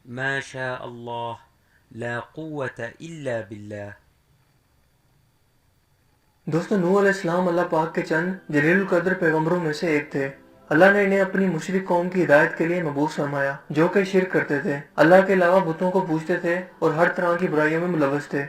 ما شاء اللہ لا قوة الا باللہ۔ دوستو، نوح علیہ السلام اللہ پاک کے چند جلیل القدر پیغمبروں میں سے ایک تھے۔ اللہ نے انہیں اپنی مشرک قوم کی ہدایت کے لیے مبعوث فرمایا، جو کہ شرک کرتے تھے، اللہ کے علاوہ بتوں کو پوجتے تھے اور ہر طرح کی برائیوں میں ملوث تھے۔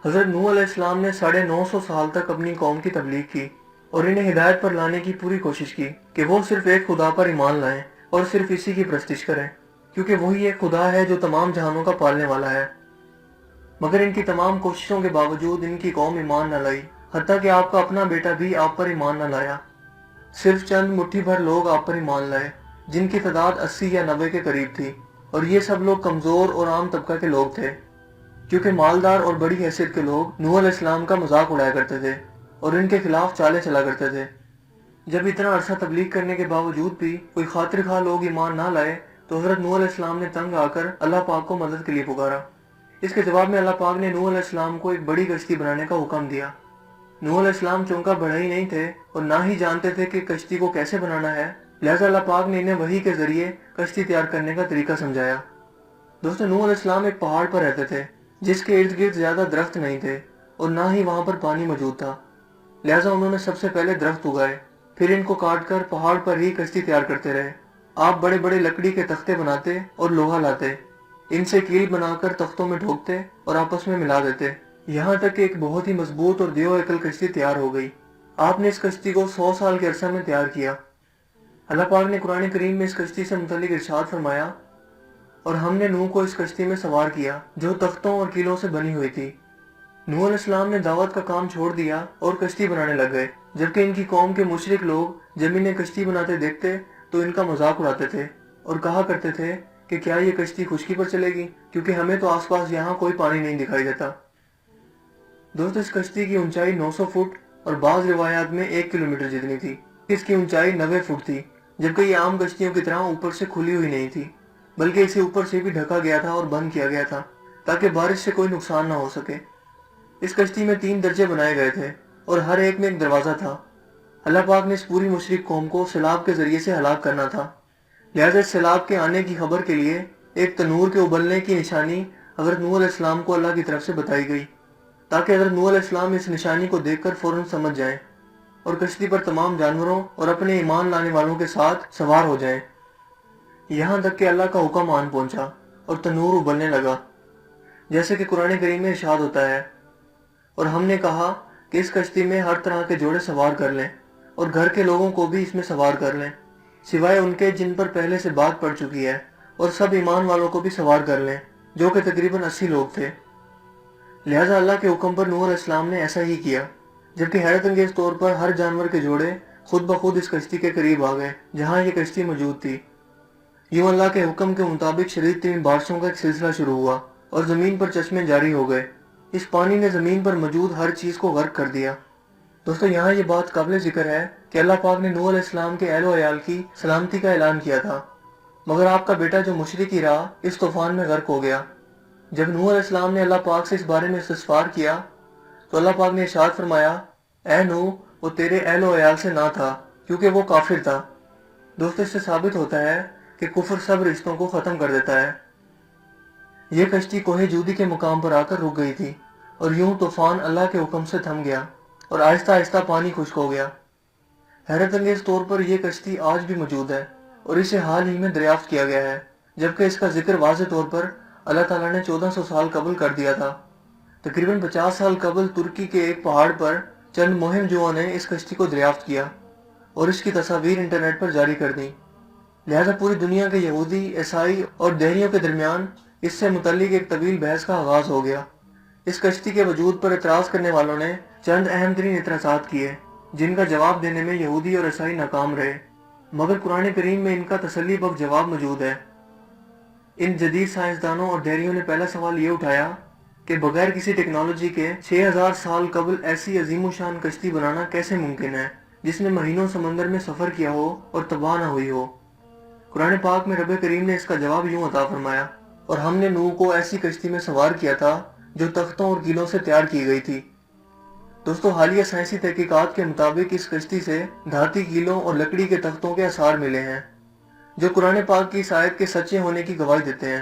حضرت نوح علیہ السلام نے 950 سال تک اپنی قوم کی تبلیغ کی اور انہیں ہدایت پر لانے کی پوری کوشش کی کہ وہ صرف ایک خدا پر ایمان لائیں اور صرف اسی کی پرستش کریں، کیونکہ وہی ایک خدا ہے جو تمام جہانوں کا پالنے والا ہے۔ مگر ان کی تمام کوششوں کے باوجود ان کی قوم ایمان نہ لائی، حتیٰ کہ آپ کا اپنا بیٹا بھی آپ پر ایمان نہ لایا۔ صرف چند مٹھی بھر لوگ آپ پر ایمان لائے، جن کی تعداد 80 یا 90 کے قریب تھی، اور یہ سب لوگ کمزور اور عام طبقہ کے لوگ تھے، کیونکہ مالدار اور بڑی حیثیت کے لوگ نوح علیہ السلام کا مذاق اڑایا کرتے تھے اور ان کے خلاف چالیں چلا کرتے تھے۔ جب اتنا عرصہ تبلیغ کرنے کے باوجود بھی کوئی خاطر خواہ لوگ ایمان نہ لائے تو حضرت نوح علیہ السلام نے تنگ آ کر اللہ پاک کو مدد کے لیے پکارا۔ اس کے جواب میں اللہ پاک نے نوح علیہ السلام کو ایک بڑی کشتی بنانے کا حکم دیا۔ نوح علیہ السلام چونکہ بڑھئی نہیں تھے اور نہ ہی جانتے تھے کہ کشتی کو کیسے بنانا ہے، لہذا اللہ پاک نے انہیں وحی کے ذریعے کشتی تیار کرنے کا طریقہ سمجھایا۔ دوستو، نوح علیہ السلام ایک پہاڑ پر رہتے تھے جس کے ارد گرد زیادہ درخت نہیں تھے اور نہ ہی وہاں پر پانی موجود تھا، لہذا انہوں نے سب سے پہلے درخت اگائے، پھر ان کو کاٹ کر پہاڑ پر ہی کشتی تیار کرتے رہے۔ آپ بڑے بڑے لکڑی کے تختے بناتے اور لوہا لاتے، ان سے کیل بنا کر تختوں میں ڈھوکتے اور آپس میں ملا دیتے، یہاں تک کہ ایک بہت ہی مضبوط اور دیو ایکل کشتی تیار ہو گئی۔ آپ نے اس کشتی کو 100 سال کے عرصہ میں تیار کیا۔ اللہ پاک نے قرآن کریم میں اس کشتی سے متعلق ارشاد فرمایا، اور ہم نے نوح کو اس کشتی میں سوار کیا جو تختوں اور کیلوں سے بنی ہوئی تھی۔ نوح علیہ السلام نے دعوت کا کام چھوڑ دیا اور کشتی بنانے لگ گئے، جبکہ ان کی قوم کے مشرک لوگ جب انہیں کشتی بناتے دیکھتے تو ان کا مذاق اڑاتے تھے اور کہا کرتے تھے کہ کیا یہ کشتی خشکی پر چلے گی، کیونکہ ہمیں تو آس پاس یہاں کوئی پانی نہیں دکھائی دیتا۔ دوستو، اس کشتی کی اونچائی 900 فٹ اور بعض روایات میں 1 کلومیٹر جتنی تھی۔ اس کی اونچائی 90 فٹ تھی، جبکہ یہ عام کشتیوں کی طرح اوپر سے کھلی ہوئی نہیں تھی، بلکہ اسے اوپر سے بھی ڈھکا گیا تھا اور بند کیا گیا تھا تاکہ بارش سے کوئی نقصان نہ ہو سکے۔ اس کشتی میں 3 درجے بنائے گئے تھے اور ہر ایک میں ایک دروازہ تھا۔ اللہ پاک نے اس پوری مشرک قوم کو سیلاب کے ذریعے سے ہلاک کرنا تھا، لہذا اس سیلاب کے آنے کی خبر کے لیے ایک تنور کے ابلنے کی نشانی حضرت نوح علیہ السلام کو اللہ کی طرف سے بتائی گئی، تاکہ حضرت نوح علیہ السلام اس نشانی کو دیکھ کر فوراً سمجھ جائیں اور کشتی پر تمام جانوروں اور اپنے ایمان لانے والوں کے ساتھ سوار ہو جائیں، یہاں تک کہ اللہ کا حکم آن پہنچا اور تنور ابلنے لگا، جیسے کہ قرآن کریم میں ارشاد ہوتا ہے، اور ہم نے کہا کہ اس کشتی میں ہر طرح کے جوڑے سوار کر لیں اور گھر کے لوگوں کو بھی اس میں سوار کر لیں، سوائے ان کے جن پر پہلے سے بات پڑ چکی ہے، اور سب ایمان والوں کو بھی سوار کر لیں، جو کہ تقریباً 80 لوگ تھے۔ لہذا اللہ کے حکم پر نوح علیہ السلام نے ایسا ہی کیا، جبکہ حیرت انگیز طور پر ہر جانور کے جوڑے خود بخود اس کشتی کے قریب آ گئے جہاں یہ کشتی موجود تھی۔ یوں اللہ کے حکم کے مطابق شدید ترین بارشوں کا ایک سلسلہ شروع ہوا اور زمین پر چشمے جاری ہو گئے۔ اس پانی نے زمین پر موجود ہر چیز کو غرق کر دیا۔ دوستو، یہاں یہ بات قابل ذکر ہے کہ اللہ پاک نے نوح علیہ السلام کے اہل و عیال کی سلامتی کا اعلان کیا تھا، مگر آپ کا بیٹا جو مشرک ہی رہا اس طوفان میں غرق ہو گیا۔ جب نوح علیہ السلام نے اللہ پاک سے اس بارے میں استغفار کیا تو اللہ پاک نے ارشاد فرمایا، اے نوح، وہ تیرے اہل و عیال سے نہ تھا، کیونکہ وہ کافر تھا۔ دوستو، اس سے ثابت ہوتا ہے کہ کفر سب رشتوں کو ختم کر دیتا ہے۔ یہ کشتی کوہ جودی کے مقام پر آ کر رک گئی تھی اور یوں طوفان اللہ کے حکم سے تھم گیا اور آہستہ آہستہ پانی خشک ہو گیا۔ حیرت انگیز طور پر یہ کشتی آج بھی موجود ہے اور اسے حال ہی میں دریافت کیا گیا ہے، جبکہ اس کا ذکر واضح طور پر اللہ تعالیٰ نے 1400 سال قبل کر دیا تھا۔ تقریباً 50 سال قبل ترکی کے ایک پہاڑ پر چند مہم جوؤں نے اس کشتی کو دریافت کیا اور اس کی تصاویر انٹرنیٹ پر جاری کر دیں، لہذا پوری دنیا کے یہودی، عیسائی اور دہریوں کے درمیان اس سے متعلق ایک طویل بحث کا آغاز ہو گیا۔ اس کشتی کے وجود پر اعتراض کرنے والوں نے چند اہم ترین اعتراضات کیے، جن کا جواب دینے میں یہودی اور عیسائی ناکام رہے، مگر قرآن کریم میں ان کا تسلی بخش جواب موجود ہے۔ ان جدید سائنسدانوں اور دہریوں نے پہلا سوال یہ اٹھایا کہ بغیر کسی ٹیکنالوجی کے 6000 سال قبل ایسی عظیم و شان کشتی بنانا کیسے ممکن ہے جس نے مہینوں سمندر میں سفر کیا ہو اور تباہ نہ ہوئی ہو۔ قرآن پاک میں رب کریم نے اس کا جواب یوں عطا فرمایا، اور ہم نے نوح کو ایسی کشتی میں سوار کیا تھا جو تختوں اور کیلوں سے تیار کی گئی تھی۔ دوستو، حالیہ سائنسی تحقیقات کے مطابق اس کشتی سے دھاتی کیلوں اور لکڑی کے تختوں کے آثار ملے ہیں جو قرآن پاک کی اس آیت کے سچے ہونے کی گواہی دیتے ہیں۔